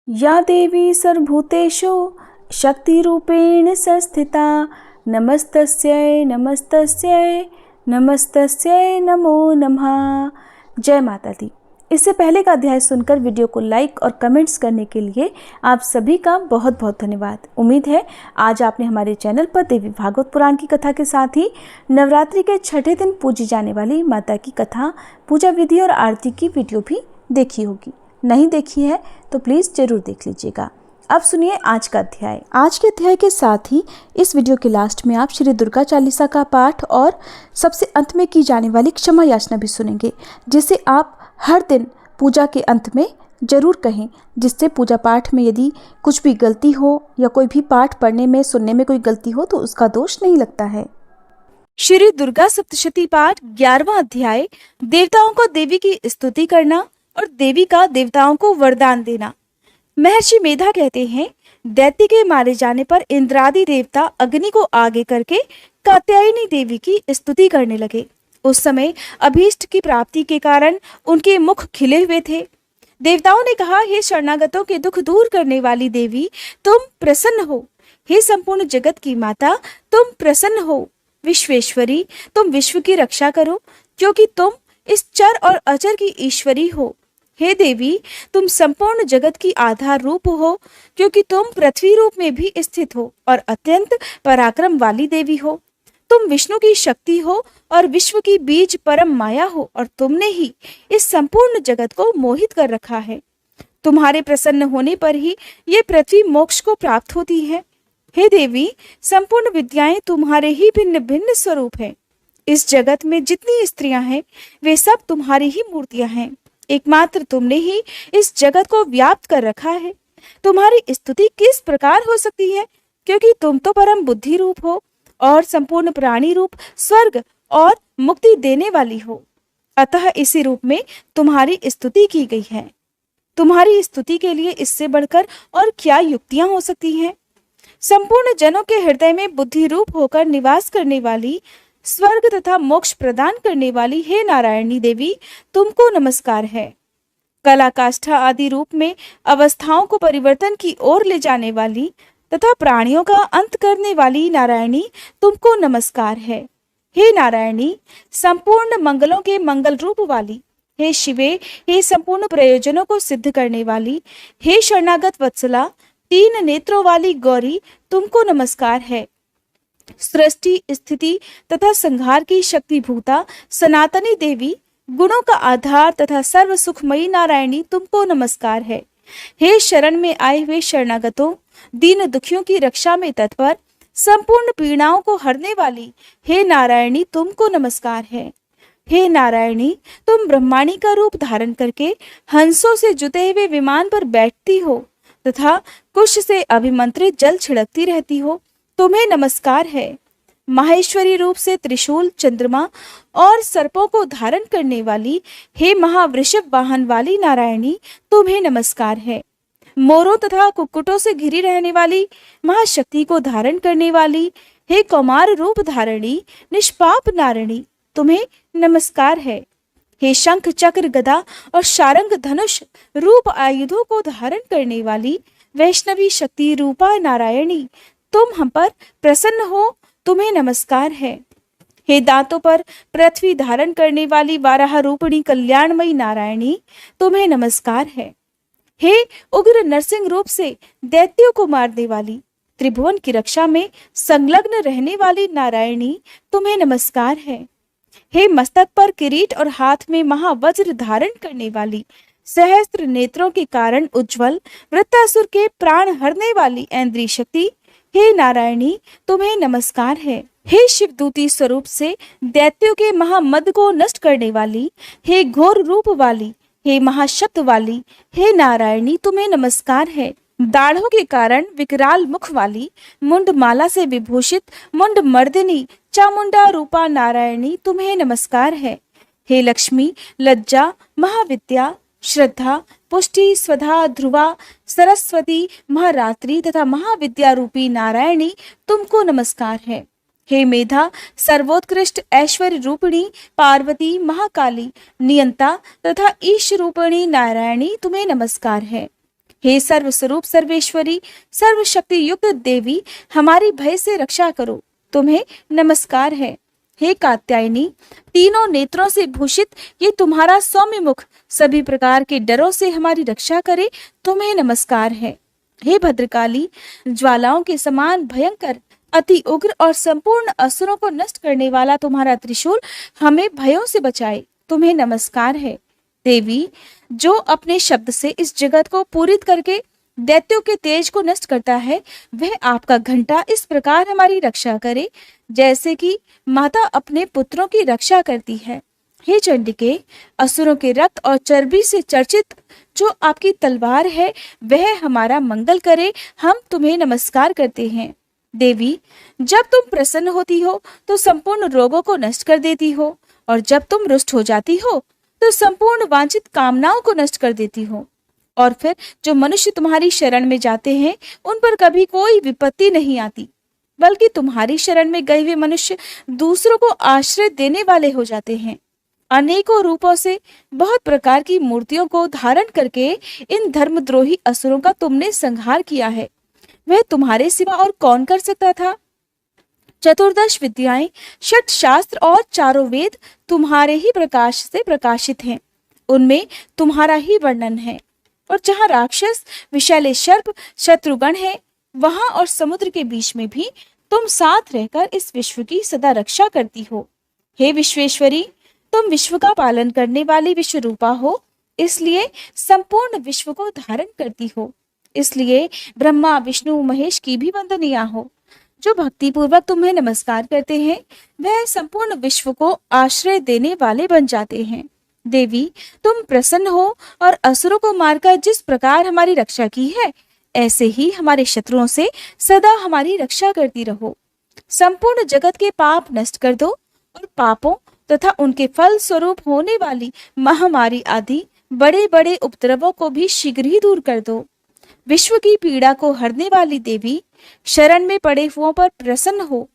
या देवी सर्वभूतेषु शक्तिरूपेण संस्थिता नमस्तस्यै नमस्तस्यै नमस्तस्यै नमो नमः। जय माता दी। इससे पहले का अध्याय सुनकर वीडियो को लाइक और कमेंट्स करने के लिए आप सभी का बहुत बहुत धन्यवाद। उम्मीद है आज आपने हमारे चैनल पर देवी भागवत पुराण की कथा के साथ ही नवरात्रि के छठे दिन पूजी जाने वाली माता की कथा, पूजा विधि और आरती की वीडियो भी देखी होगी। नहीं देखी है तो प्लीज़ ज़रूर देख लीजिएगा। अब सुनिए आज का अध्याय। आज के अध्याय के साथ ही इस वीडियो के लास्ट में आप श्री दुर्गा चालीसा का पाठ और सबसे अंत में की जाने वाली क्षमा याचना भी सुनेंगे, जिसे आप हर दिन पूजा के अंत में जरूर कहें, जिससे पूजा पाठ में यदि कुछ भी गलती हो या कोई भी पाठ पढ़ने में सुनने में कोई गलती हो तो उसका दोष नहीं लगता है। श्री दुर्गा सप्तशती पाठ 11वां अध्याय। देवताओं को देवी की स्तुति करना और देवी का देवताओं को वरदान देना। महर्षि मेधा कहते हैं, दैत्य के मारे जाने पर इंद्रादि देवता अग्नि को आगे करके कात्यायनी देवी की स्तुति करने लगे। उस समय अभीष्ट की प्राप्ति के कारण उनके मुख खिले हुए थे। देवताओं ने कहा, हे शरणागतों के दुख दूर करने वाली देवी, तुम प्रसन्न हो। हे संपूर्ण जगत की माता, तुम प्रसन्न हो। विश्वेश्वरी, तुम विश्व की रक्षा करो, क्योंकि तुम इस चर और अचर की ईश्वरी हो। हे देवी, तुम संपूर्ण जगत की आधार रूप हो, क्योंकि तुम पृथ्वी रूप में भी स्थित हो और अत्यंत पराक्रम वाली देवी हो। तुम विष्णु की शक्ति हो और विश्व की बीज परम माया हो, और तुमने ही इस संपूर्ण जगत को मोहित कर रखा है। तुम्हारे प्रसन्न होने पर ही ये पृथ्वी मोक्ष को प्राप्त होती है। हे देवी, संपूर्ण विद्याएं तुम्हारे ही भिन्न भिन्न स्वरूप हैं। इस जगत में जितनी स्त्रियां हैं वे सब तुम्हारी ही मूर्तियां हैं। एकमात्र तुमने ही इस जगत को व्याप्त कर रखा है। तुम्हारी स्तुति किस प्रकार हो सकती है, क्योंकि तुम तो परम बुद्धि रूप हो और संपूर्ण प्राणी रूप, स्वर्ग और मुक्ति देने वाली हो। अतः इसी रूप में तुम्हारी स्तुति की गई है। तुम्हारी स्तुति के लिए इससे बढ़कर और क्या युक्तियां हो सकती हैं। संपूर्ण जनों के हृदय में बुद्धि रूप होकर निवास करने वाली, स्वर्ग तथा मोक्ष प्रदान करने वाली हे नारायणी देवी, तुमको नमस्कार है। कला काष्ठा आदि रूप में अवस्थाओं को परिवर्तन की ओर ले जाने वाली तथा प्राणियों का अंत करने वाली नारायणी, तुमको नमस्कार है। हे नारायणी, संपूर्ण मंगलों के मंगल रूप वाली, हे शिवे, हे संपूर्ण प्रयोजनों को सिद्ध करने वाली, हे शरणागत वत्सला, 3 नेत्रों वाली गौरी, तुमको नमस्कार है। सृष्टि, स्थिति तथा संहार की शक्ति भूता सनातनी देवी, गुणों का आधार तथा सर्व सुखमयी नारायणी, तुमको नमस्कार है। हे शरण में आए हुए शरणागतों, दीन दुखियों की रक्षा में तत्पर, संपूर्ण पीड़ाओं को हरने वाली हे नारायणी, तुमको नमस्कार है। हे नारायणी, तुम ब्रह्माणी का रूप धारण करके हंसों से जुते हुए विमान पर बैठती हो तथा कुश से अभिमंत्रित जल छिड़कती रहती हो, तुम्हें नमस्कार है। माहेश्वरी रूप से त्रिशूल, चंद्रमा और सर्पों को धारण करने वाली हे महावृषभ वाहन वाली नारायणी, तुम्हें नमस्कार है। मोरों तथा कुक्कुटों से घिरी रहने वाली महाशक्ति को धारण करने वाली हे कौमार रूप धारणी निष्पाप नारायणी, तुम्हें नमस्कार है। हे शंख, चक्र, गदा और शारंग धनुष रूप आयुधों को धारण करने वाली वैष्णवी शक्ति रूपा नारायणी, तुम हम पर प्रसन्न हो, तुम्हें नमस्कार है। हे दांतों पर पृथ्वी धारण करने वाली वाराह रूपिणी कल्याणमयी नारायणी, तुम्हें नमस्कार है। हे उग्र नरसिंह रूप से दैत्यों को मारने वाली, त्रिभुवन की रक्षा में संलग्न रहने वाली नारायणी, तुम्हें नमस्कार है। हे मस्तक पर किरीट और हाथ में महावज्र धारण करने वाली, सहस्त्र नेत्रों के कारण उज्ज्वल, वृत्तासुर के प्राण हरने वाली ऐन्द्री शक्ति, हे नारायणी, तुम्हें नमस्कार है। हे शिवदूती स्वरूप से दैत्यों के महामद को नष्ट करने वाली, हे घोर रूप वाली, हे महाशब्द वाली, हे नारायणी, तुम्हें नमस्कार है। दाढ़ों के कारण विकराल मुख वाली, मुंड माला से विभूषित मुंड मर्दिनी चामुंडा रूपा नारायणी, तुम्हें नमस्कार है। हे लक्ष्मी, लज्जा, महाविद्या, श्रद्धा, पुष्टि, स्वधा, ध्रुवा, सरस्वती, महारात्रि तथा महाविद्या रूपी नारायणी, तुमको नमस्कार है। हे मेधा, सर्वोत्कृष्ट ऐश्वर्य रूपिणी पार्वती, महाकाली, नियंता तथा ईश रूपिणी नारायणी, तुम्हें नमस्कार है। हे सर्वस्वरूप सर्वेश्वरी, सर्वशक्ति युक्त देवी, हमारी भय से रक्षा करो, तुम्हें नमस्कार है। हे कात्यायनी, तीनों नेत्रों से भूषित ये तुम्हारा सौम्य मुख सभी प्रकार के डरों से हमारी रक्षा करे, तुम्हें नमस्कार है। हे भद्रकाली, ज्वालाओं के समान भयंकर, अति उग्र और संपूर्ण असुरों को नष्ट करने वाला तुम्हारा त्रिशूल हमें भयों से बचाए, तुम्हें नमस्कार है। देवी, जो अपने शब्द से इस जगत को पूरित करके दैत्यों के तेज को नष्ट करता है, वह आपका घंटा इस प्रकार हमारी रक्षा करे जैसे कि माता अपने पुत्रों की रक्षा करती है। हे चंडिके, असुरों के रक्त और चर्बी से चर्चित जो आपकी तलवार है वह हमारा मंगल करे, हम तुम्हें नमस्कार करते हैं। देवी, जब तुम प्रसन्न होती हो तो संपूर्ण रोगों को नष्ट कर देती हो, और जब तुम रुष्ट हो जाती हो तो संपूर्ण वांछित कामनाओं को नष्ट कर देती हो। और फिर जो मनुष्य तुम्हारी शरण में जाते हैं उन पर कभी कोई विपत्ति नहीं आती, बल्कि तुम्हारी शरण में गए हुए मनुष्य दूसरों को आश्रय देने वाले हो जाते हैं। अनेकों रूपों से बहुत प्रकार की मूर्तियों को धारण करके इन धर्मद्रोही असुरों का तुमने संहार किया है। वह तुम्हारे सिवा और कौन कर सकता था? चतुर्दश विद्याएं, षट शास्त्र और चारों वेद तुम्हारे ही प्रकाश से प्रकाशित हैं, उनमें तुम्हारा ही वर्णन है। और जहाँ राक्षस, विषैले सर्प, शत्रुगण है, वहां और समुद्र के बीच में भी तुम साथ रहकर इस विश्व की सदा रक्षा करती हो। हे विश्वेश्वरी, तुम विश्व का पालन करने वाली विश्व रूपा हो, इसलिए संपूर्ण विश्व को धारण करती हो। इसलिए ब्रह्मा, विष्णु, महेश की भी वंदनीय हो। जो भक्ति पूर्वक तुम्हें नमस्कार करते हैं वह संपूर्ण विश्व को आश्रय देने वाले बन जाते हैं। देवी, तुम प्रसन्न हो और असुरों को मारकर जिस प्रकार हमारी रक्षा की है, ऐसे ही हमारे शत्रुओं से सदा हमारी रक्षा करती रहो। संपूर्ण जगत के पाप नष्ट कर दो और पापों तथा उनके फल स्वरूप होने वाली महामारी आदि बड़े बड़े उपद्रवों को भी शीघ्र ही दूर कर दो। विश्व की पीड़ा को हरने वाली देवी, शरण में पड़े हुओं पर प्रसन्न हो।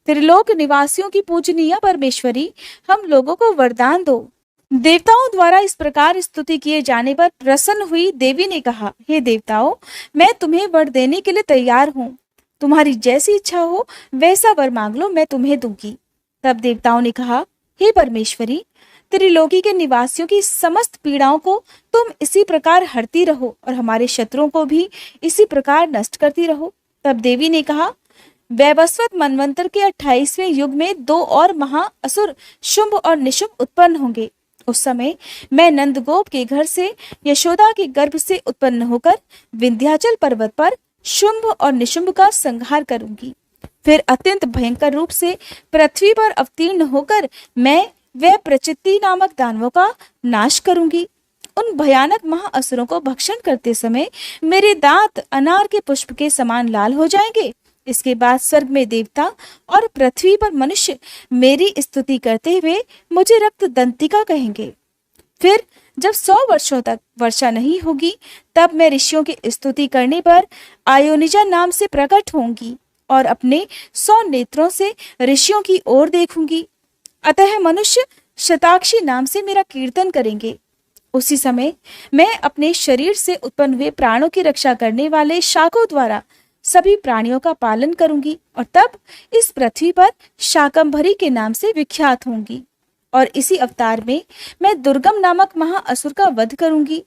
त्रिलोक निवासियों की पूजनीय परमेश्वरी, हम लोगों को वरदान दो। देवताओं द्वारा इस प्रकार स्तुति किए जाने पर प्रसन्न हुई देवी ने कहा, हे देवताओं, मैं तुम्हें वर देने के लिए तैयार हूँ। तुम्हारी जैसी इच्छा हो वैसा वर मांग लो, मैं तुम्हें दूंगी। तब देवताओं ने कहा, हे परमेश्वरी, त्रिलोकी के निवासियों की समस्त पीड़ाओं को तुम इसी प्रकार हरती रहो और हमारे शत्रुओं को भी इसी प्रकार नष्ट करती रहो। तब देवी ने कहा, वैवस्वत मनवंतर के 28वें युग में 2 और महा असुर शुंभ और निशुंभ उत्पन्न होंगे। उस समय मैं नंदगोप के घर से, यशोदा के गर्भ से उत्पन्न होकर विंध्याचल पर्वत पर शुंभ और निशुंभ का संहार करूंगी। फिर अत्यंत भयंकर रूप से पृथ्वी पर अवतीर्ण होकर मैं वह प्रचित्ति नामक दानवों का नाश करूंगी। उन भयानक महाअसुरों को भक्षण करते समय मेरे दांत अनार के पुष्प के समान लाल हो जाएंगे। इसके बाद स्वर्ग में देवता और पृथ्वी पर मनुष्य मेरी स्तुति करते हुए मुझे रक्त दंतिका कहेंगे। फिर जब 100 वर्षों तक वर्षा नहीं होगी, तब मैं ऋषियों की स्तुति करने पर आयोनिजा नाम से प्रकट होंगी और अपने 100 नेत्रों से ऋषियों की ओर देखूंगी। अतः मनुष्य शताक्षी नाम से मेरा कीर्तन करेंगे। उसी समय मैं अपने शरीर से उत्पन्न हुए प्राणों की रक्षा करने वाले शाकों द्वारा सभी प्राणियों का पालन करूंगी और तब इस पृथ्वी पर शाकंभरी के नाम से विख्यात होंगी। और इसी अवतार में मैं दुर्गम नामक महाअसुर का वध करूंगी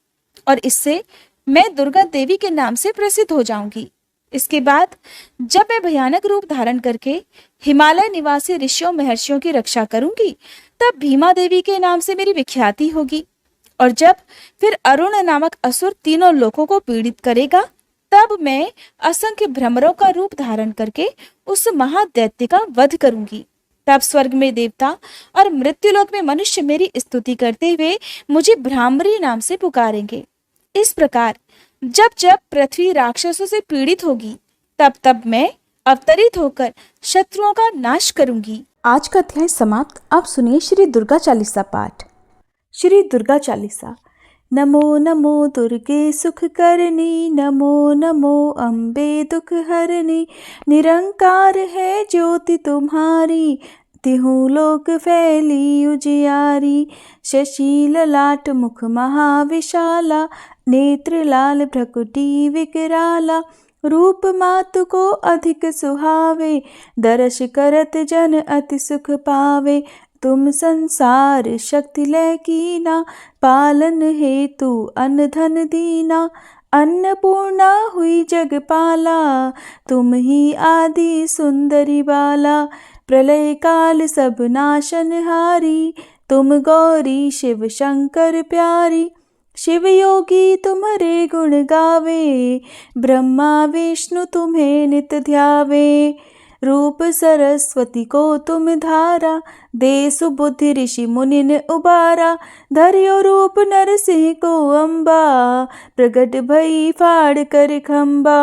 और इससे मैं दुर्गा देवी के नाम से प्रसिद्ध हो जाऊंगी। इसके बाद जब मैं भयानक रूप धारण करके हिमालय निवासी ऋषियों महर्षियों की रक्षा करूंगी, तब भीमा देवी के नाम से मेरी विख्याति होगी। और जब फिर अरुण नामक असुर तीनों लोकों को पीड़ित करेगा, तब मैं असंख्य भ्रमरों का रूप धारण करके उस महादैत्य का वध करूंगी। तब स्वर्ग में देवता और मृत्युलोक में मनुष्य मेरी स्तुति करते हुए मुझे भ्रामरी नाम से पुकारेंगे। इस प्रकार जब जब पृथ्वी राक्षसों से पीड़ित होगी, तब तब मैं अवतरित होकर शत्रुओं का नाश करूंगी। आज का अध्याय समाप्त। आप सुनिए श्री दुर्गा चालीसा पाठ। श्री दुर्गा चालीसा। नमो नमो दुर्गे सुख करनी, नमो नमो अम्बे दुख हरनी, निरंकार है ज्योति तुम्हारी, तिहु लोक फैली उजियारी। शशि ललाट मुख महाविशाला, नेत्र लाल भ्रकुटी विकराला। रूप मातु को अधिक सुहावे, दर्श करत जन अति सुख पावे। तुम संसार शक्ति लय कीना, पालन हेतु अन्न धन दीना। अन्नपूर्णा हुई जगपाला, तुम ही आदि सुंदरी बाला। प्रलय काल सब नाशनहारी, तुम गौरी शिव शंकर प्यारी। शिव योगी तुम्हारे गुण गावे, ब्रह्मा विष्णु तुम्हें नित ध्यावे। रूप सरस्वती को तुम धारा, दे सुबुद्धि ऋषि मुनिन उबारा। धर्यो रूप नरसिंह को अम्बा, प्रगट भई फाड़ कर खम्बा।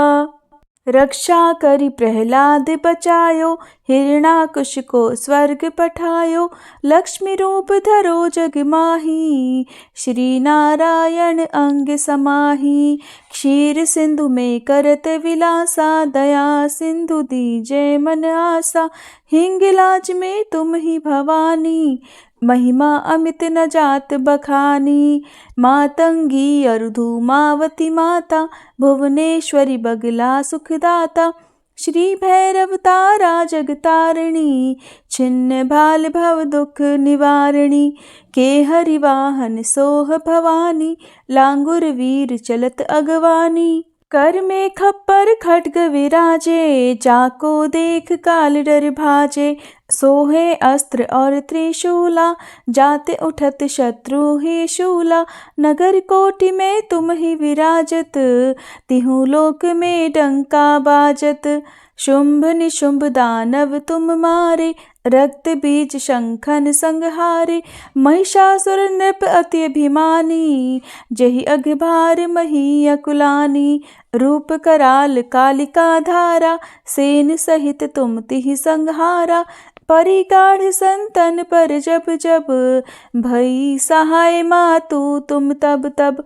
रक्षा करी प्रहलाद बचायो, हिरणाकुश को स्वर्ग पठायो। लक्ष्मी रूप धरो जग माही, श्री नारायण अंग समाही। क्षीर सिंधु में करत विलासा, दया सिंधु दीजे मन आसा। हिंगलाज में तुम ही भवानी, महिमा अमित न जात बखानी। मातंगी अरुधुमावती माता, भुवनेश्वरी बगला सुखदाता। श्री भैरव तारा जगतारिणी, छिन्न भाल भव दुख निवारिणी। के हरिवाहन सोह भवानी, लांगुर वीर चलत अगवानी। कर में खप्पर खड्ग विराजे, जाको देख काल डर भाजे। सोहे अस्त्र और त्रिशूला, जाते उठत शत्रु ही शूला। नगर कोटि में तुम ही विराजत, तिहु लोक में डंका बाजत। शुंभ निशुंभ दानव तुम मारे, रक्त बीज शंखन संहारे। महिषासुर नृप अति अभिमानी, जहि अघभार मही अकुलानी। रूप कराल कालिका धारा, सेन सहित तुम तिहि संहारा। परिगाढ़ संतन पर जब जब, भई सहाय मातु तुम तब तब।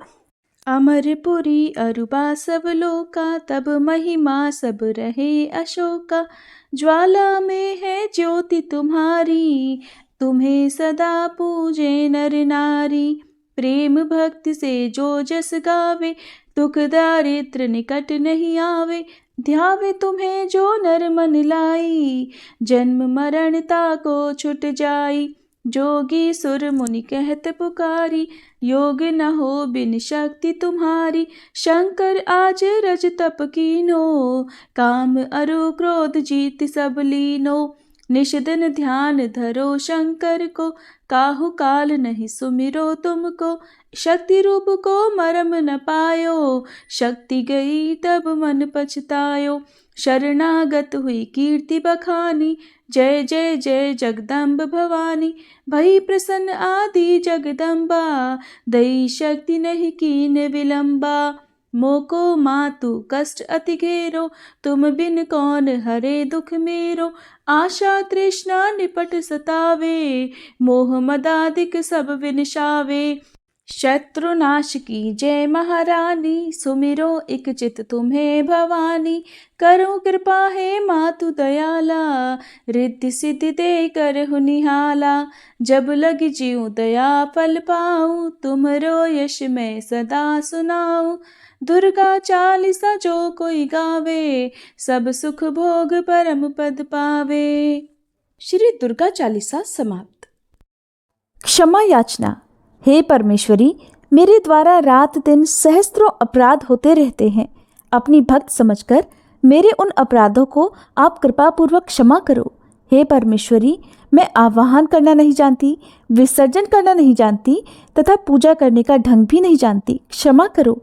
अमरपुरी अरुबा सब लोका, तब महिमा सब रहे अशोका। ज्वाला में है ज्योति तुम्हारी, तुम्हें सदा पूजे नर नारी। प्रेम भक्ति से जो जस गावे, दुख दारिद्र निकट नहीं आवे। ध्यावे तुम्हें जो नर मन लाई, जन्म मरण ताको छुट जाई। जोगी सुर मुनि कहत पुकारी, योग न हो बिन शक्ति तुम्हारी। शंकर आज रज तप कीनो, काम अरु क्रोध जीत सब लीनो। निषदन ध्यान धरो शंकर को, काहू काल नहीं सुमिरो तुमको। शक्ति रूप को मरम न पायो, शक्ति गई तब मन पछतायो। शरणागत हुई कीर्ति बखानी, जय जय जय जगदम्ब भवानी। भई प्रसन्न आदि जगदम्बा, दई शक्ति नहीं कीन विलंबा। मोको मातु कष्ट अति घेरो, तुम बिन कौन हरे दुख मेरो। आशा तृष्णा निपट सतावे, मोह मदादिक सब विनशावे। शत्रुनाश की जय महारानी, सुमिरो इक चित तुम्हें भवानी। करो कृपा है मातु दयाला, रिद्धि सिद्धि दे कर हुनिहाला। जब लग जीऊँ दया फल पाऊँ, तुमरो यश मैं सदा सुनाऊँ। दुर्गा चालीसा जो कोई गावे, सब सुख भोग परम पद पावे। श्री दुर्गा चालीसा समाप्त। क्षमा याचना। हे परमेश्वरी, मेरे द्वारा रात दिन सहस्त्रों अपराध होते रहते हैं। अपनी भक्त समझकर मेरे उन अपराधों को आप कृपापूर्वक क्षमा करो। हे परमेश्वरी, मैं आवाहन करना नहीं जानती, विसर्जन करना नहीं जानती तथा पूजा करने का ढंग भी नहीं जानती, क्षमा करो।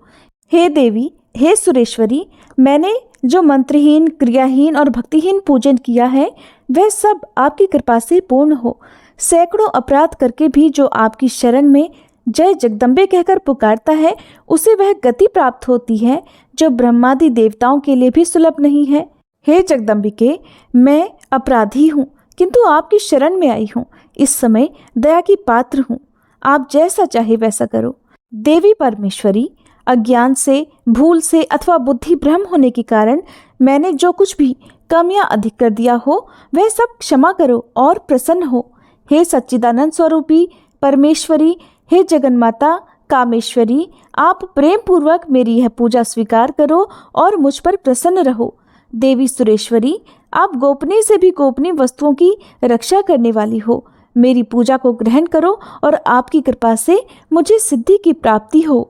हे देवी, हे सुरेश्वरी, मैंने जो मंत्रहीन, क्रियाहीन और भक्तिहीन पूजन किया है, वह सब आपकी कृपा से पूर्ण हो। सैकड़ों अपराध करके भी जो आपकी शरण में जय जगदम्बे कहकर पुकारता है, उसे वह गति प्राप्त होती है जो ब्रह्मादि देवताओं के लिए भी सुलभ नहीं है। हे जगदम्बिके, मैं अपराधी हूँ, किंतु आपकी शरण में आई हूँ। इस समय दया की पात्र हूँ, आप जैसा चाहे वैसा करो। देवी परमेश्वरी, अज्ञान से, भूल से अथवा बुद्धि भ्रम होने के कारण मैंने जो कुछ भी कमियां अधिक कर दिया हो वह सब क्षमा करो और प्रसन्न हो। हे सच्चिदानंद स्वरूपी परमेश्वरी, हे जगन्माता कामेश्वरी, आप प्रेम पूर्वक मेरी यह पूजा स्वीकार करो और मुझ पर प्रसन्न रहो। देवी सुरेश्वरी, आप गोपनीय से भी गोपनीय वस्तुओं की रक्षा करने वाली हो। मेरी पूजा को ग्रहण करो और आपकी कृपा से मुझे सिद्धि की प्राप्ति हो।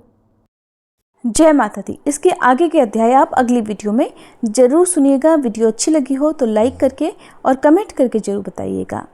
जय माता दी। इसके आगे के अध्याय आप अगली वीडियो में ज़रूर सुनिएगा। वीडियो अच्छी लगी हो तो लाइक करके और कमेंट करके ज़रूर बताइएगा।